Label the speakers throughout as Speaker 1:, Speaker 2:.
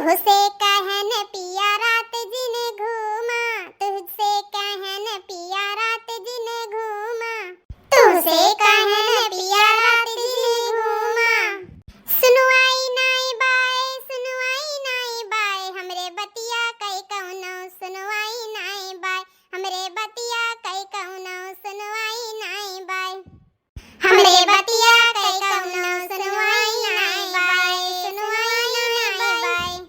Speaker 1: तुझसे कहन पिया रात जिन घूमा, तुझसे कहन पिया रात जिन घूमा, तुझसे कहन पिया रात जिन घूमा। सुनवाई नाई बाय हमरे बतिया कई कौनो सुनवाई नाई बाय, हमरे बतिया कई कौनो सुनवाई नाई बाय, हमरे बतिया कई कौनो सुनवाई नाई बाय, सुनवाई नाई बाय।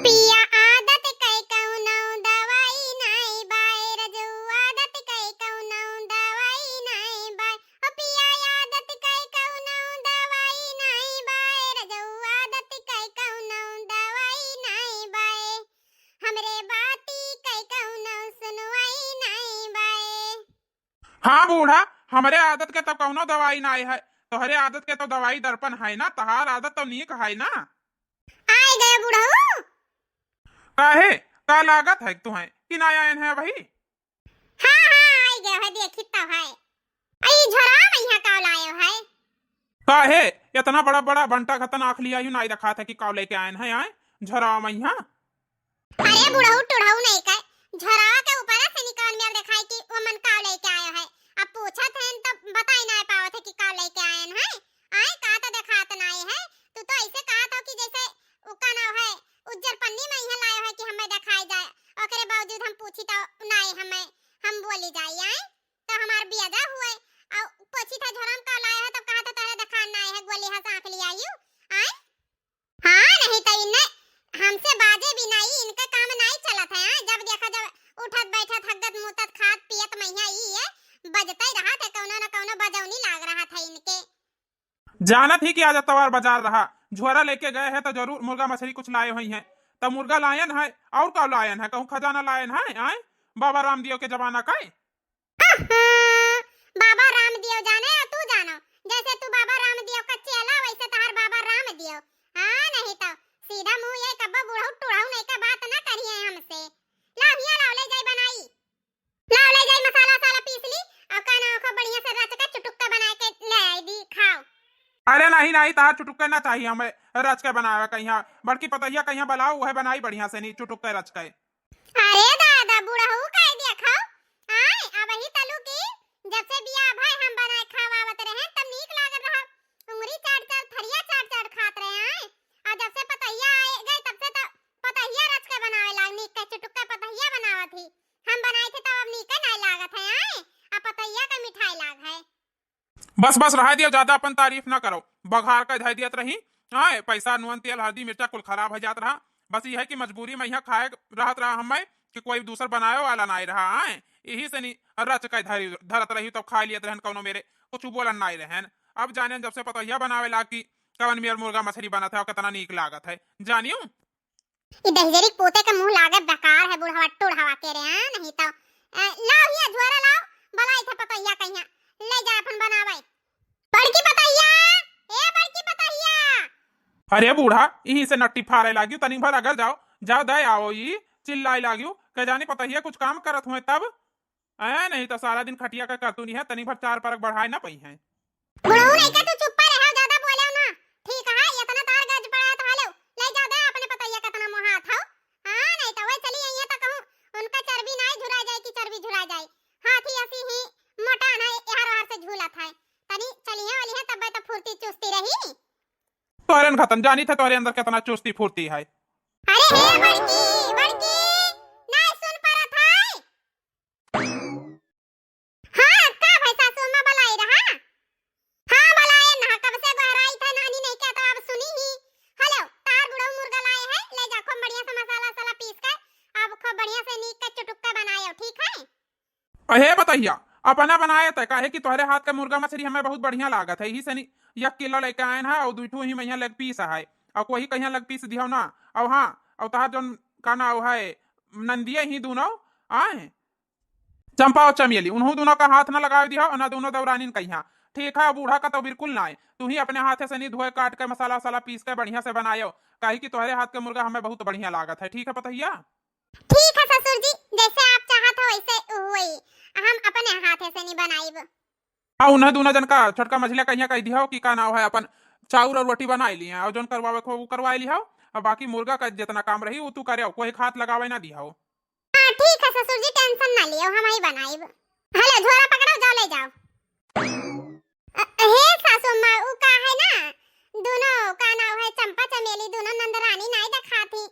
Speaker 1: पिया आदत कई कौनो दवाई नाई बाय, रजू आदत कई कौनो दवाई नाई बाय, ओ पिया आदत कई कौनो दवाई नाई बाय, रजू आदत कई कौनो दवाई नाई बाय, हमरे बाती कई कौनो सुनवाई नाई बाय।
Speaker 2: हाँ बूढ़ा, हमरे आदत के तो कौनो दवाई नाई है, तोहरे आदत के तो दवाई दर्पण है ना, तहार आदत तो नीक है ना।
Speaker 1: आए गए बुढ़ऊ।
Speaker 2: काहे का लागत है तुम्हें कि ना आयन है भाई।
Speaker 1: हाँ आए गए है, देखी तो है आई झोरा मैया का लायो है।
Speaker 2: काहे इतना बड़ा बड़ा बंटा खतन आँख लिया नाई रखा था कि काव लेके आयन है आए झरा मैया।
Speaker 1: अरे बुढ़ऊ टुढ़ऊ नहीं कहे, झोरा के ऊपर से निकाल मेरे दिखाई कि वो मन काव लेके आयो है। अब पूछा थे तो बताई ना पाओ थे कि काव लेके आयन है। आए का तो दिखात नाई है, तू तो ऐसे कहा था कि जैसे उका नाव है उज्जर पन्नी में यहाँ लायो है कि हमें दिखाई जाए, ओकरे बावजूद हम पूछी तो नाई हमें हम बोली जाई आए तो हमार बियादा हुए और पूछी था झोरा में का लायो है तब कहा था तारे दिखान नाई है, गोली हंस आंख लिया आयु आए। हाँ नहीं तो इन्ने हमसे बाजे भी नहीं, इनका काम नहीं चलत है। जब देखा जब उठत बैठत हगत मुतत खात पियत मैया ई है बजते ही रहा था, कौनो न कौनो बजौनी लाग रहा था इनके।
Speaker 2: जानत ही कि आज तवार बाजार रहा, झोरा लेके गए हैं तो जरूर मुर्गा मछली कुछ लाए हुई हैं, तब मुर्गा लायन है और का लायन है, कहूँ खजाना लायन है आए बाबा रामदेव के जमाना का।
Speaker 1: बाबा रामदेव जाने या तू जानो, जैसे तू बाबा रामदेव का चेला वैसे तहार बाबा रामदेव। हाँ नहीं तो सीधा मुंह ये कब्बा बुढ़ऊ टुढ़ऊ नहीं का बात ना करिए हमसे। लाहिया लाव ले जाई बनाई, लाव ले जाई मसाला साला पीस ली और काना को बढ़िया से रच के चुटुक्का बना के ले आई दी खाओ।
Speaker 2: अरे नहीं नहीं, तार चुटुक्के ना चाहिए हमें, रच के बनावे कहीं बड़की पतैया कहीं बलाओ वह बनाई बढ़िया से, नहीं चुटुक्के रच के।
Speaker 1: अरे दादा बुढ़ऊ कह दिया खाओ आए अब ही तलू की जब से बियाह भाई हम बनाए खावावत रहे तब नीक लागत रहा, उंगली चाट चाट थरिया चाट चाट खात रहे आए। और जब से पतैया आए गए तब से तो पतैया रच के बनावे लाग, नीक के चुटुक्का पतैया बनावत थी हम बनाए थे तब अब नीक नहीं लागत है आए, अब पतैया का मिठाई लाग है।
Speaker 2: बस बस रहा दियो, ज्यादा अपन तारीफ ना करो, बघार का धै दियत रही आए, पैसा नुन तेल हल्दी मिर्चा कुल खराब हो जात रहा। बस ये है कि मजबूरी में यहाँ खाए रहत रहा हमें कि कोई दूसर बनाए वाला नहीं रहा आए, यही से नहीं रच के धरत रही तब खा लियत रहन, कौनो मेरे कुछ बोलन नहीं रहन। अब जाने जब से पतैया बनावे लाग की कवन मेर मुर्गा मछली बनत है और कितना नीक लागत है जानियो।
Speaker 1: ये दहजरी पोते का मुंह लागत बेकार है बुढ़वा टुढ़वा के रे हां नहीं तो लाओ हिया झोरा लाओ बलाई थे पतैया कहिया ले जा अपन बनावे। बड़की पतैया ए बड़की पतैया।
Speaker 2: अरे बूढ़ा यही से नट्टी फारे लागियो, तनी भर अगर जाओ जाओ दे आओ ये चिल्लाई लागियो के जानी पतैया कुछ काम करत हुए तब आया, नहीं तो सारा दिन खटिया का करतू नहीं है, तनी भर चार परक बढ़ाए ना पई है।
Speaker 1: बुढ़ऊ नहीं का तू चुप रहो, ज्यादा बोले ना ठीक है, इतना तार गज पड़ा तो हालो ले जाओ दे अपने पतैया कितना मोहा था। हां नहीं तो वही चली आई है तो कहूं उनका चर्बी नहीं झुरा जाए कि चर्बी झुरा जाए, हाथी ऐसी ही मोटा ना यार हार से झूला था तनी चली है वाली है तब तो फुर्ती चुस्ती रही।
Speaker 2: तोरे खतन जानी थे तोरे अंदर कितना चुस्ती फुर्ती है।
Speaker 1: अरे हे बड़की बड़की नहीं सुन पड़ा था। हाँ का भाई सासू मां बलाई रहा। हाँ बलाए ना कब से गहराई था नानी नहीं क्या तो अब सुनी ही। हेलो तार बुढ़ऊ मुर्गा लाए हैं, ले जा खूब बढ़िया से मसाला साला पीस कर अब खूब बढ़िया से नीक का चुटुक्का बनायो ठीक है।
Speaker 2: अहे बताइया अपना बनाए थे काहे कि तोहरे हाथ का मुर्गा मछली हमें बहुत बढ़िया लागत है, यही से नहीं 1 किलो लेके आए हैं और 2 ही में लेग पीस है और कोई कहीं लेग पीस दियो ना। और हाँ और तार जो का ना है नंदिये ही दोनों आए चंपा और चमेली उन्हों दोनों का हाथ ना लगा दिया और ना दोनों दौरानी कहीं ठीक है। बूढ़ा का तो बिल्कुल ना है, तू ही अपने हाथ से नहीं धोए काट कर मसाला वसाला पीस कर बढ़िया से बनायो, काहे कि तुम्हारे हाथ का मुर्गा हमें बहुत बढ़िया लागत है ठीक है पतैया।
Speaker 1: ठीक है ससुर जी जैसे आप चाहत हो वैसे हुई, हम अपने हाथ से नहीं बनाईब।
Speaker 2: हाँ उन्हें दोनों जन का छोटका मछलिया कहीं कह दिया कि का नाव है अपन चाउर और रोटी बनाई लिया और जोन करवावे को वो करवा लिया अब बाकी मुर्गा का जितना काम रही वो तू करे, कोई हाथ लगावे ना दिया हो।
Speaker 1: हाँ ठीक है ससुर जी, टेंशन ना लियो, हम ही बनाइब। हेलो झोरा पकड़ो, जाओ ले जाओ। हे सासू माँ, उ का है ना, दोनों का नाम है चंपा चमेली, दोनों नंदरानी नहीं देखा थी,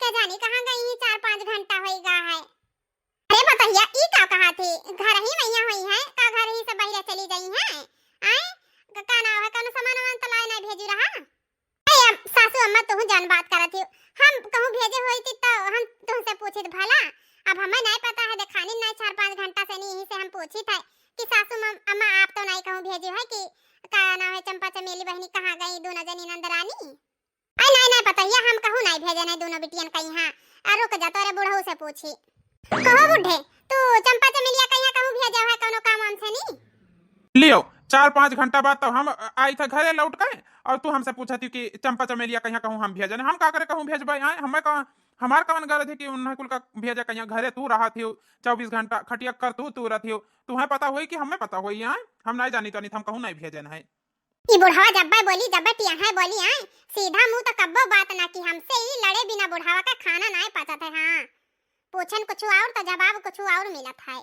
Speaker 1: के जानी कहाँ गई ही, 4-5 घंटा होइगा है। अरे बताइए ई का कहा थी, घर ही मैया हुई है का, घर ही से बाहर चली गई है। आए का नाम है, कौन सामान वामान तलाय नहीं भेजी रहा। ए सासू अम्मा तू जान बात करत थी, हम कहूं भेजे होई थी तो हम तुमसे पूछित भला, अब हमें नहीं पता है, देखानी नहीं 4-5 घंटा से नहीं, यही से हम पूछी थे कि सासू अम्मा आप तो नहीं कहूं भेजी है कि का नाम है चंपा चमेली बहनी कहां गई दोनों जनी नंदरानी। आई नहीं पता है, हम कहूं नहीं भेजे नहीं दोनों बिटियन कहीं। हां आ रुक जा, तोरे बूढ़ऊ से पूछी। कहो बुढ़े तू चंपा चमेलिया कहीं कहूं भेजा है कोनो काम हमसे नहीं।
Speaker 2: लियो 4-5 घंटा बाद तो हम आई था घरे लौट गए, और तू हमसे पूछा थी कि चंपा चमेलिया कहीं कहूं हम भेजन, हम का करे कहूं भेजबे। आए हमें कहा हमार कवन गरज है कि उन्हें कुल का भेजा कहीं, घरे तू रहा थी 24 घंटा खटिया कर तू रही, तुम्हें पता होई कि हमें पता होई। आए हम नहीं जानी तो नहीं, हम कहूं नहीं भेजन है।
Speaker 1: ई बुढ़ावा जब्बा बोली, जब्बा टिया है बोली, आए सीधा मुंह तो कब्बो बात ना की हमसे, ही लड़े बिना बुढ़ावा का खाना नहीं पचा थे। हां पूछन कुछ और तो जवाब कुछ और मिलत है।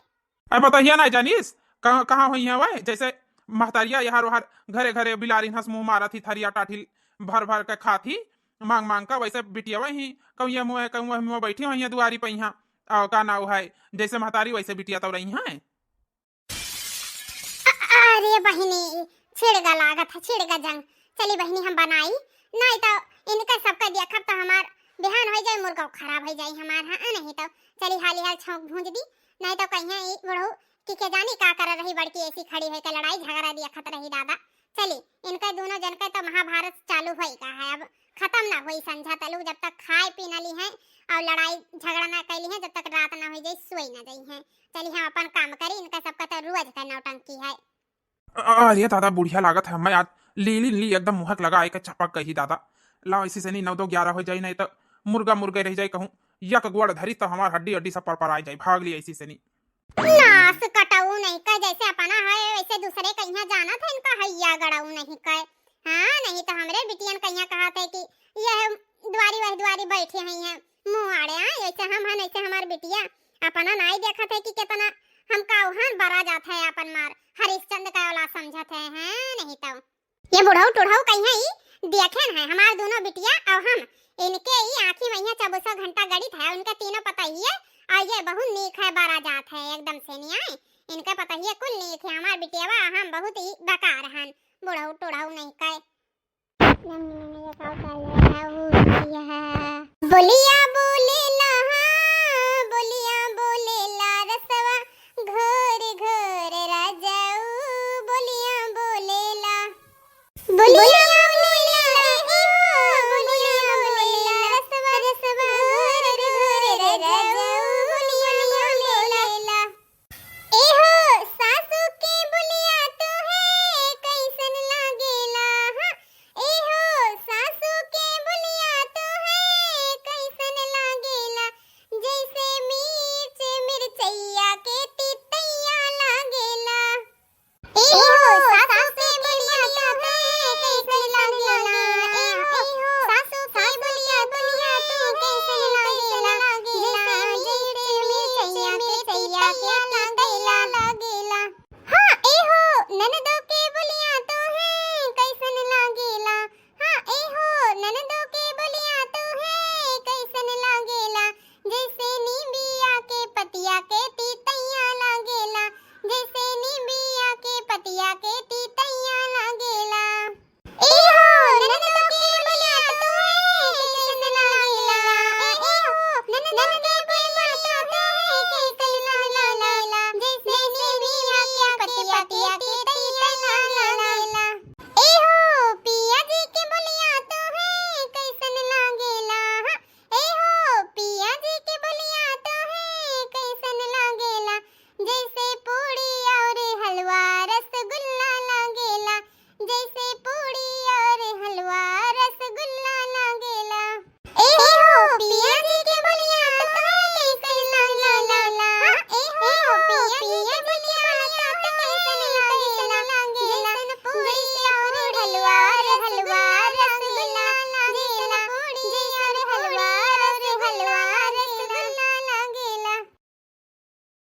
Speaker 2: अब बताइए ना जानिस कहाँ हुई है वह, जैसे महतारिया यहाँ वहार घरे घरे बिलारी हंस मुंह मारा थी, थरिया टाठी भर भर के खा थी मांग मांग का, वैसे बिटिया वही कहूँ मुँह बैठी हुई है दुआरी पे यहाँ, और का नाव है जैसे महतारी वैसे बिटिया तो रही है।
Speaker 1: अरे बहनी छिड़गा लागत है, छिड़गा जंग। चली बहनी हम बनाई, नहीं तो इनका सबका देखब तो हमार बिहान हो जाए, मुर्गा खराब हो जाए हमार। हां नहीं तो चली हाली हाल छौंक भूंज दी, नहीं तो कहीं ई बड़ो के जानी का कर रही, बड़की ऐसी खड़ी है के लड़ाई झगड़ा देखत रही दादा। चली इनका दोनों जन का तो महाभारत चालू होएगा है, अब खत्म ना होई संझा तलू, जब तक खाए पी ना ली है और लड़ाई झगड़ा ना कैली है, जब तक रात ना हो जाए सोई ना जाई है। चली हम अपन काम करी, इनका सबका तो रोज का नौटंकी है।
Speaker 2: अरे दादा बुढ़िया लागत है, मैं आज ली एकदम मुहक लगा के चपक गई दादा। लाओ इसी से नहीं 9-2-11 हो जाए, नहीं तो मुर्गा रह जाए कहूँ, यक गोड़ धरी तो हमार हड्डी सब पर आ जाए, भाग लिया इसी से नहीं।
Speaker 1: नास कटाऊ नहीं का, जैसे अपना है वैसे दूसरे कहीं जाना था, इनका हैया गड़ाऊ नहीं का। हाँ नहीं तो हमरे बिटियन कहीं कहा थे कि यह द्वारी वह द्वारी बैठे हुई हैं मुंह आड़े। ऐसे हम हैं ऐसे हमार बिटिया अपना नहीं देखा थे कि कितना हम काउहन बरा जाता है, अपन मार हरिश्चंद्र का औलाद समझते हैं। नहीं तो ये बुढ़ऊ टुढ़ऊ कहीं ही देखे है हमार दोनों बिटिया और हम, इनके ही आंखी में 24 घंटा गड़ी था, उनका तीनों पता ही है, और ये बहुत नीक है, बरा जात है एकदम से नहीं आए, इनका पता ही है कुल नीक है हमार बिटियावा, हम बहुत ही बेकार हन, बुढ़ऊ टुढ़ऊ नहीं कहे। बोलिया